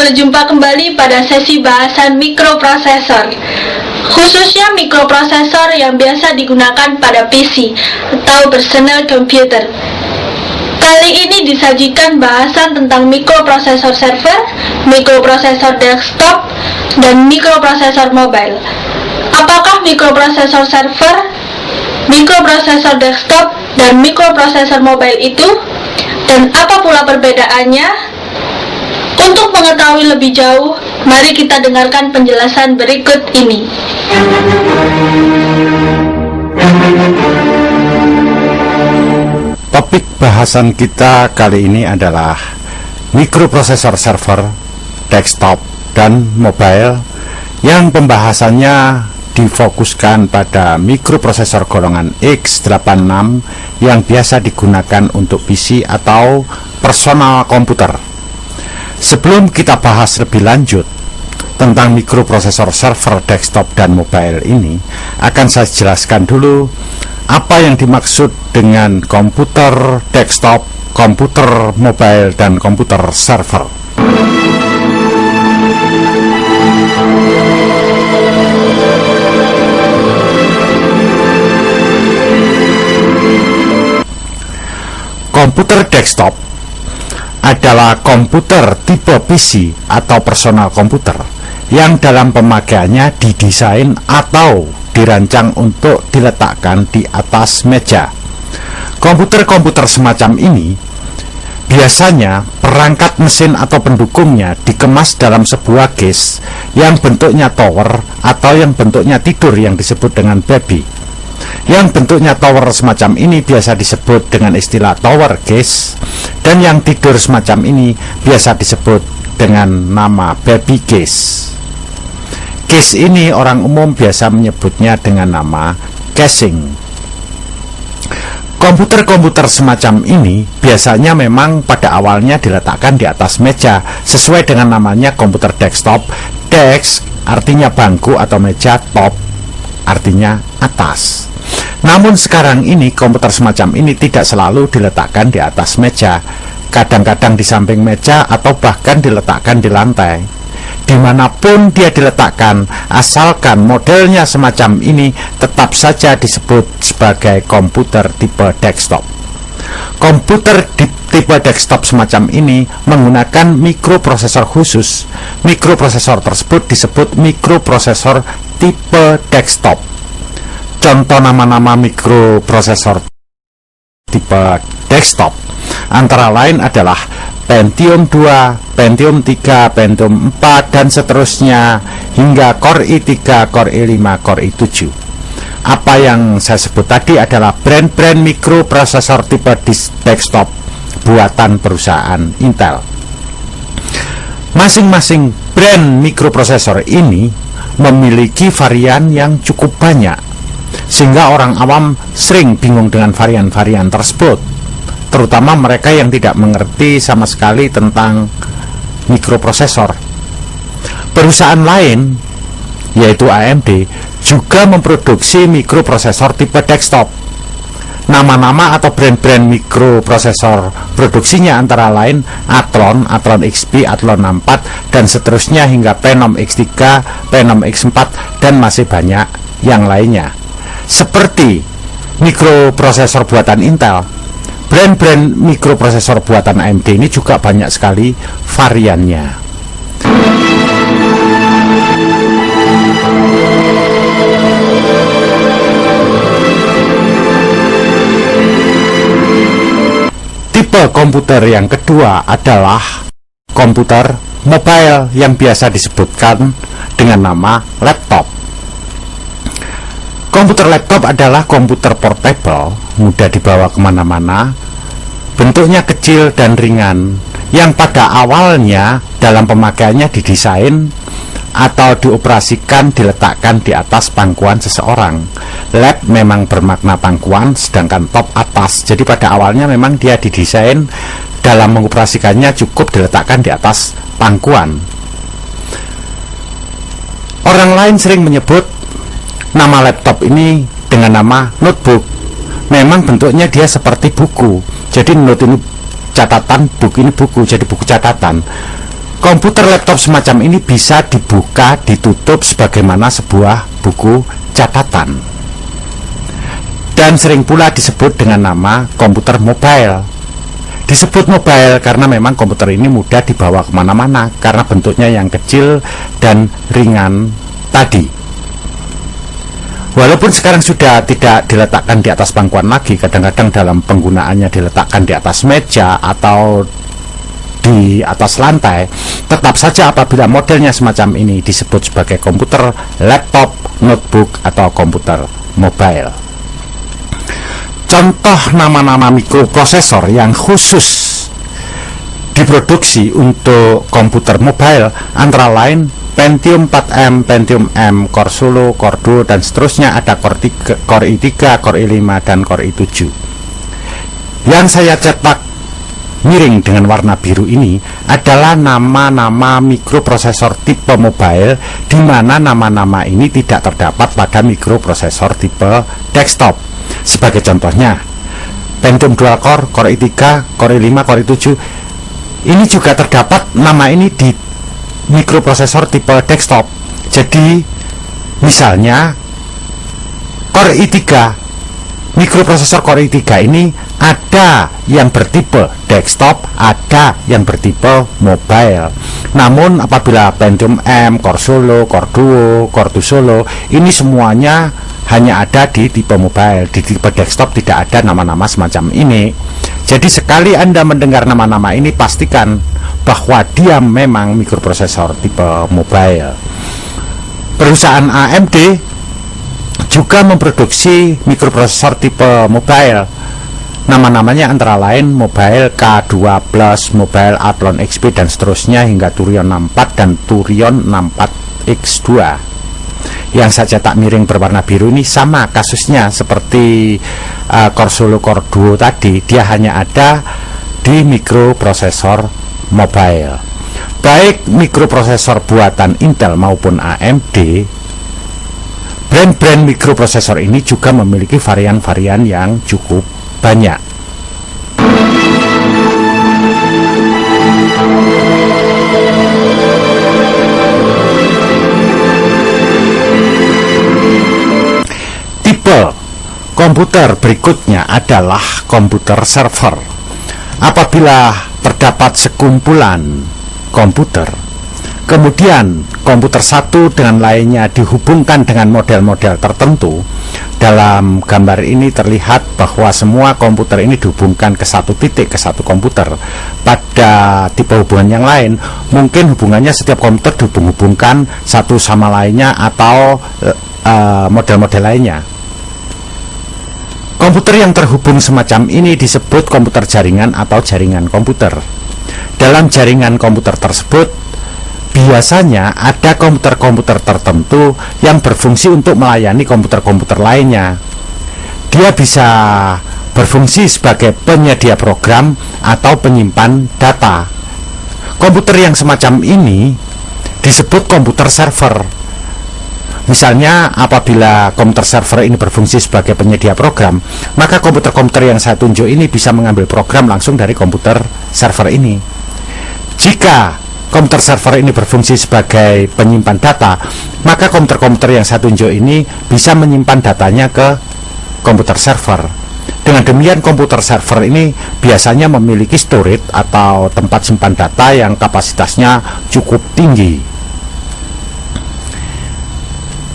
Berjumpa kembali pada sesi bahasan mikroprosesor, khususnya mikroprosesor yang biasa digunakan pada PC atau personal computer. Kali ini disajikan bahasan tentang mikroprosesor server, mikroprosesor desktop, dan mikroprosesor mobile. Apakah mikroprosesor server, mikroprosesor desktop, dan mikroprosesor mobile itu? Dan apa pula perbedaannya? Untuk mengetahui lebih jauh, mari kita dengarkan penjelasan berikut ini. Topik bahasan kita kali ini adalah mikroprosesor server, desktop, dan mobile yang pembahasannya difokuskan pada mikroprosesor golongan x86 yang biasa digunakan untuk PC atau personal komputer. Sebelum kita bahas lebih lanjut tentang mikroprosesor server, desktop, dan mobile ini, akan saya jelaskan dulu apa yang dimaksud dengan komputer desktop, komputer mobile, dan komputer server. Komputer desktop adalah komputer tipe PC atau personal komputer yang dalam pemakaiannya didesain atau dirancang untuk diletakkan di atas meja. Komputer-komputer semacam ini biasanya perangkat mesin atau pendukungnya dikemas dalam sebuah case yang bentuknya tower atau yang bentuknya tidur yang disebut dengan baby. Yang bentuknya tower semacam ini biasa disebut dengan istilah tower case, dan yang tidur semacam ini biasa disebut dengan nama baby case. Case ini orang umum biasa menyebutnya dengan nama casing. Komputer-komputer semacam ini biasanya memang pada awalnya diletakkan di atas meja sesuai dengan namanya komputer desktop. Desk artinya bangku atau meja, top artinya atas. Namun sekarang ini komputer semacam ini tidak selalu diletakkan di atas meja, kadang-kadang di samping meja atau bahkan diletakkan di lantai. Dimanapun dia diletakkan, asalkan modelnya semacam ini, tetap saja disebut sebagai komputer tipe desktop. Komputer tipe desktop semacam ini menggunakan mikroprosesor khusus. Mikroprosesor tersebut disebut mikroprosesor tipe desktop. Contoh nama-nama mikroprosesor tipe desktop antara lain adalah Pentium 2, Pentium 3, Pentium 4, dan seterusnya hingga Core i3, Core i5, Core i7. Apa yang saya sebut tadi adalah brand-brand mikroprosesor tipe desktop buatan perusahaan Intel. Masing-masing brand mikroprosesor ini memiliki varian yang cukup banyak, sehingga orang awam sering bingung dengan varian-varian tersebut, terutama mereka yang tidak mengerti sama sekali tentang mikroprosesor. Perusahaan lain, yaitu AMD, juga memproduksi mikroprosesor tipe desktop. Nama-nama atau brand-brand mikroprosesor produksinya antara lain Athlon, Athlon XP, Athlon 64, dan seterusnya hingga Phenom X3, Phenom X4, dan masih banyak yang lainnya. Seperti mikroprosesor buatan Intel, brand-brand mikroprosesor buatan AMD ini juga banyak sekali variannya. Tipe komputer yang kedua adalah komputer mobile yang biasa disebutkan dengan nama laptop. Komputer laptop adalah komputer portable, mudah dibawa kemana-mana, bentuknya kecil dan ringan, yang pada awalnya dalam pemakaiannya didesain atau dioperasikan diletakkan di atas pangkuan seseorang. Lap memang bermakna pangkuan, sedangkan top atas. Jadi pada awalnya memang dia didesain dalam mengoperasikannya cukup diletakkan di atas pangkuan. Orang lain sering menyebut nama laptop ini dengan nama notebook. Memang bentuknya dia seperti buku. Jadi note ini catatan, buku ini buku, jadi buku catatan. Komputer laptop semacam ini bisa dibuka, ditutup sebagaimana sebuah buku catatan. Dan sering pula disebut dengan nama komputer mobile. Disebut mobile karena memang komputer ini mudah dibawa kemana-mana karena bentuknya yang kecil dan ringan tadi. Walaupun sekarang sudah tidak diletakkan di atas pangkuan lagi, kadang-kadang dalam penggunaannya diletakkan di atas meja atau di atas lantai, tetap saja apabila modelnya semacam ini disebut sebagai komputer laptop, notebook, atau komputer mobile. Contoh nama-nama mikroprosesor yang khusus diproduksi untuk komputer mobile antara lain Pentium 4M, Pentium M, Core Solo, Core Duo, dan seterusnya. Ada Core i3, Core i5, dan Core i7. Yang saya cetak miring dengan warna biru ini adalah nama-nama mikroprosesor tipe mobile, di mana nama-nama ini tidak terdapat pada mikroprosesor tipe desktop. Sebagai contohnya, Pentium Dual Core, Core i3, Core i5, Core i7. Ini juga terdapat nama ini di mikroprosesor tipe desktop. Jadi, misalnya Core i3, mikroprosesor Core i3 ini ada yang bertipe desktop, ada yang bertipe mobile. Namun apabila Pentium M, Core Solo, Core Duo, Core 2 Solo, ini semuanya hanya ada di tipe mobile. Di tipe desktop tidak ada nama-nama semacam ini. Jadi sekali Anda mendengar nama-nama ini, pastikan bahwa dia memang mikroprosesor tipe mobile. Perusahaan AMD juga memproduksi mikroprosesor tipe mobile. Nama-namanya antara lain Mobile K2 Plus, Mobile Athlon XP, dan seterusnya hingga Turion 64 dan Turion 64X2. Yang saya cetak miring berwarna biru ini sama kasusnya seperti Core Solo, Core Duo tadi. Dia hanya ada di mikroprosesor mobile. Baik mikroprosesor buatan Intel maupun AMD, brand-brand mikroprosesor ini juga memiliki varian-varian yang cukup banyak. Tipe komputer berikutnya adalah komputer server. Apabila terdapat sekumpulan komputer, kemudian komputer satu dengan lainnya dihubungkan dengan model-model tertentu. Dalam gambar ini terlihat bahwa semua komputer ini dihubungkan ke satu titik, ke satu komputer. Pada tipe hubungan yang lain, mungkin hubungannya setiap komputer dihubung-hubungkan satu sama lainnya atau model-model lainnya. Komputer yang terhubung semacam ini disebut komputer jaringan atau jaringan komputer. Dalam jaringan komputer tersebut, biasanya ada komputer-komputer tertentu yang berfungsi untuk melayani komputer-komputer lainnya. Dia bisa berfungsi sebagai penyedia program atau penyimpan data. Komputer yang semacam ini disebut komputer server. Misalnya apabila komputer server ini berfungsi sebagai penyedia program, maka komputer-komputer yang saya tunjuk ini bisa mengambil program langsung dari komputer server ini. Jika komputer server ini berfungsi sebagai penyimpan data, maka komputer-komputer yang saya tunjuk ini bisa menyimpan datanya ke komputer server. Dengan demikian komputer server ini biasanya memiliki storage atau tempat simpan data yang kapasitasnya cukup tinggi.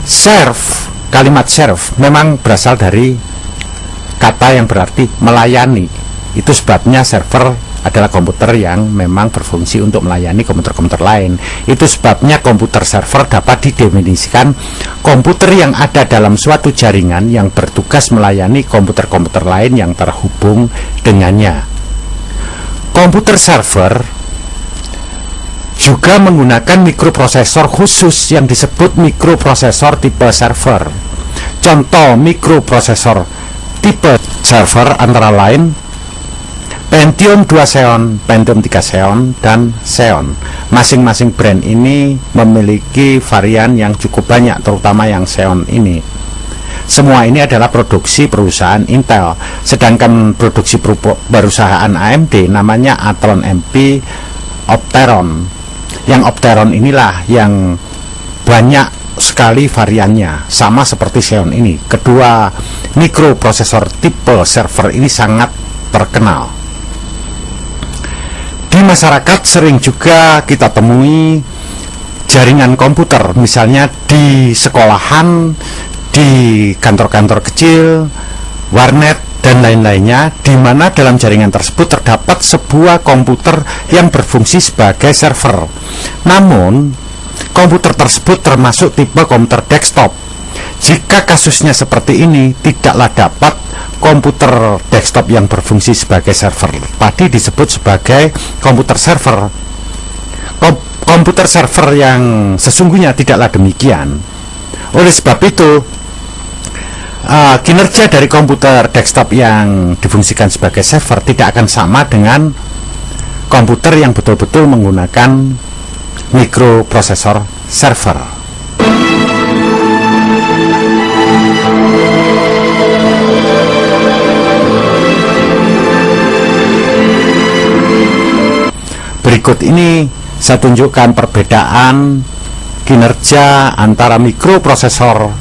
Serve, kalimat serve memang berasal dari kata yang berarti melayani. Itu sebabnya server adalah komputer yang memang berfungsi untuk melayani komputer-komputer lain. Itu sebabnya komputer server dapat didefinisikan komputer yang ada dalam suatu jaringan yang bertugas melayani komputer-komputer lain yang terhubung dengannya. Komputer server juga menggunakan mikroprosesor khusus yang disebut mikroprosesor tipe server. Contoh mikroprosesor tipe server antara lain Pentium 2 Xeon, Pentium 3 Xeon, dan Xeon. Masing-masing brand ini memiliki varian yang cukup banyak, terutama yang Xeon ini. Semua ini adalah produksi perusahaan Intel, sedangkan produksi perusahaan AMD namanya Athlon MP Opteron. Yang Opteron inilah yang banyak sekali variannya, sama seperti Xeon ini. Kedua mikroprosesor tipe server ini sangat terkenal. Di masyarakat sering juga kita temui jaringan komputer, misalnya di sekolahan, di kantor-kantor kecil, warnet, dan lain-lainnya, di mana dalam jaringan tersebut terdapat sebuah komputer yang berfungsi sebagai server. Namun, komputer tersebut termasuk tipe komputer desktop. Jika kasusnya seperti ini, tidaklah dapat komputer desktop yang berfungsi sebagai server. Tadi disebut sebagai komputer server. Komputer server yang sesungguhnya tidaklah demikian. Oleh sebab itu, kinerja dari komputer desktop yang difungsikan sebagai server tidak akan sama dengan komputer yang betul-betul menggunakan mikroprosesor server. Berikut ini saya tunjukkan perbedaan kinerja antara mikroprosesor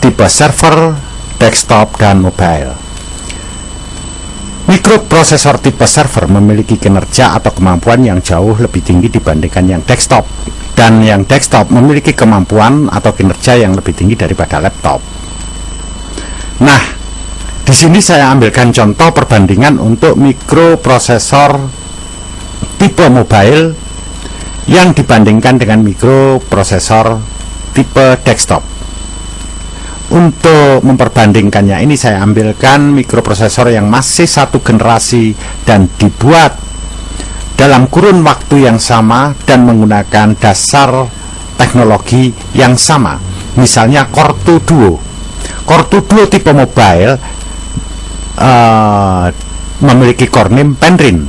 tipe server, desktop, dan mobile. Mikroprosesor tipe server memiliki kinerja atau kemampuan yang jauh lebih tinggi dibandingkan yang desktop, dan yang desktop memiliki kemampuan atau kinerja yang lebih tinggi daripada laptop. Nah, di sini saya ambilkan contoh perbandingan untuk mikroprosesor tipe mobile yang dibandingkan dengan mikroprosesor tipe desktop. Untuk memperbandingkannya ini saya ambilkan mikroprosesor yang masih satu generasi dan dibuat dalam kurun waktu yang sama dan menggunakan dasar teknologi yang sama. Misalnya Core 2 Duo. Core 2 Duo tipe mobile memiliki core name Penryn,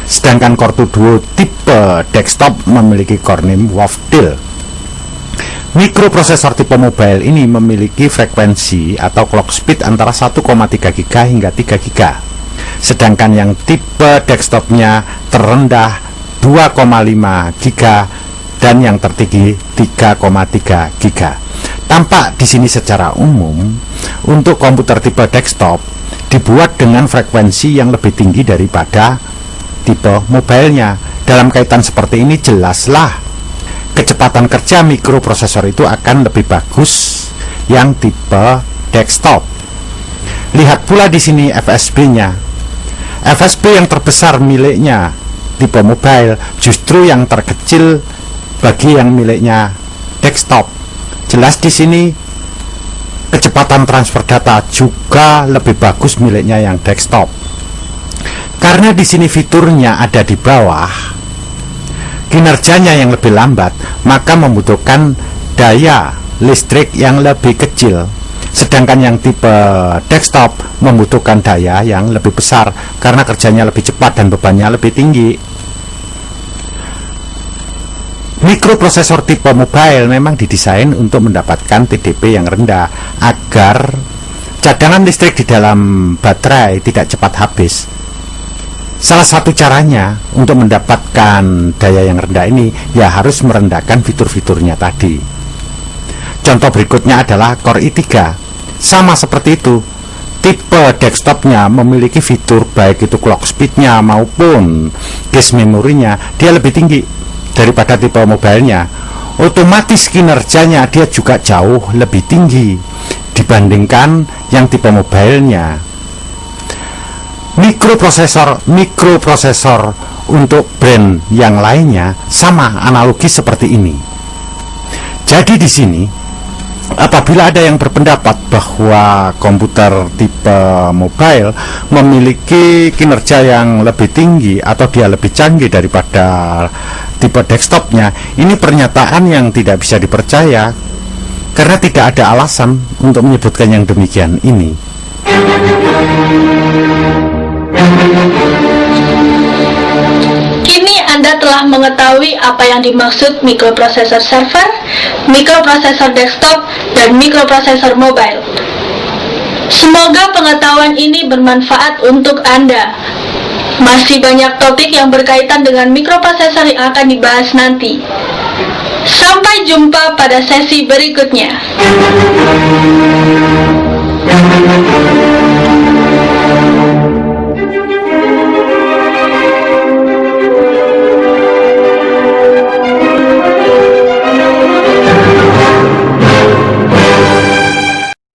sedangkan Core 2 Duo tipe desktop memiliki core name Wavdale. Mikroprosesor tipe mobile ini memiliki frekuensi atau clock speed antara 1,3 GHz hingga 3 GHz, sedangkan yang tipe desktopnya terendah 2,5 GHz dan yang tertinggi 3,3 GHz. Tampak di sini secara umum untuk komputer tipe desktop dibuat dengan frekuensi yang lebih tinggi daripada tipe mobilenya. Dalam kaitan seperti ini jelaslah kecepatan kerja mikroprosesor itu akan lebih bagus yang tipe desktop. Lihat pula di sini FSB-nya. FSB yang terbesar miliknya tipe mobile, justru yang terkecil bagi yang miliknya desktop. Jelas di sini kecepatan transfer data juga lebih bagus miliknya yang desktop. Karena di sini fiturnya ada di bawah, kinerjanya yang lebih lambat, maka membutuhkan daya listrik yang lebih kecil, sedangkan yang tipe desktop membutuhkan daya yang lebih besar karena kerjanya lebih cepat dan bebannya lebih tinggi. Mikroprosesor tipe mobile memang didesain untuk mendapatkan TDP yang rendah agar cadangan listrik di dalam baterai tidak cepat habis. Salah satu caranya untuk mendapatkan daya yang rendah ini ya harus merendahkan fitur-fiturnya tadi. Contoh berikutnya adalah Core i3. Sama seperti itu, tipe desktopnya memiliki fitur baik itu clock speednya maupun cache memorinya dia lebih tinggi daripada tipe mobilenya. Otomatis kinerjanya dia juga jauh lebih tinggi dibandingkan yang tipe mobilenya. Mikroprosesor untuk brand yang lainnya sama analogi seperti ini. Jadi di sini apabila ada yang berpendapat bahwa komputer tipe mobile memiliki kinerja yang lebih tinggi atau dia lebih canggih daripada tipe desktopnya, ini pernyataan yang tidak bisa dipercaya karena tidak ada alasan untuk menyebutkan yang demikian ini. Kini Anda telah mengetahui apa yang dimaksud mikroprosesor server, mikroprosesor desktop, dan mikroprosesor mobile. Semoga pengetahuan ini bermanfaat untuk Anda. Masih banyak topik yang berkaitan dengan mikroprosesor yang akan dibahas nanti. Sampai jumpa pada sesi berikutnya.